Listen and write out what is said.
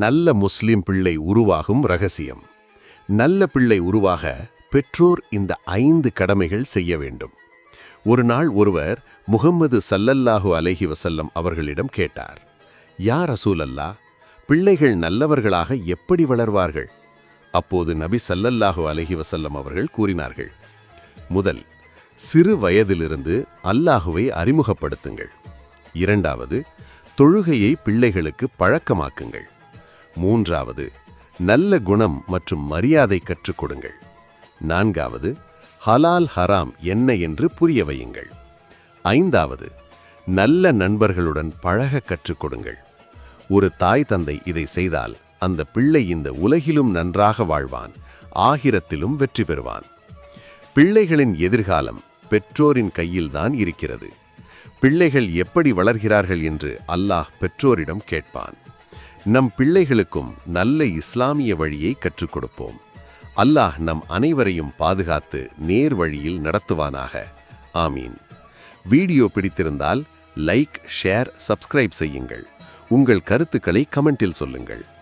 நல்ல முஸ்லிம் பிள்ளை உருவாகும் ரகசியம். நல்ல பிள்ளை உருவாக பெற்றோர் இந்த 5 கடமைகள் செய்ய வேண்டும். ஒரு நாள் ஒருவர் முஹம்மது ஸல்லல்லாஹு அலைஹி வஸல்லம் அவர்களிடம் கேட்டார், யா ரசூலல்லாஹ், பிள்ளைகள் நல்லவர்களாக எப்படி வளர்வார்கள்? அப்போது நபி ஸல்லல்லாஹு அலைஹி வஸல்லம் அவர்கள் கூறினார்கள், முதல், சிறு வயதிலிருந்து அல்லாஹுவை அறிமுகப்படுத்துங்கள். இரண்டாவது, தொழுகையை பிள்ளைகளுக்கு பழக்கமாக்குங்கள். மூன்றாவது, நல்ல குணம் மற்றும் மரியாதை கற்றுக் கொடுங்கள். நான்காவது, ஹலால் ஹராம் என்ன என்று புரிய வையுங்கள். ஐந்தாவது, நல்ல நண்பர்களுடன் பழக கற்றுக் கொடுங்கள். ஒரு தாய் தந்தை இதை செய்தால் அந்த பிள்ளை இந்த உலகிலும் நன்றாக வாழ்வான், ஆகிரத்திலும் வெற்றி பெறுவான். பிள்ளைகளின் எதிர்காலம் பெற்றோரின் கையில்தான் இருக்கிறது. பிள்ளைகள் எப்படி வளர்கிறார்கள் என்று அல்லாஹ் பெற்றோரிடம் கேட்பான். நம் பிள்ளைகளுக்கும் நல்ல இஸ்லாமிய வழியை கற்றுக் கொடுப்போம். அல்லாஹ் நம் அனைவரையும் பாதுகாத்து நேர் வழியில் நடத்துவானாக. ஆமீன். வீடியோ பிடித்திருந்தால் லைக், ஷேர், சப்ஸ்கிரைப் செய்யுங்கள். உங்கள் கருத்துக்களை கமெண்டில் சொல்லுங்கள்.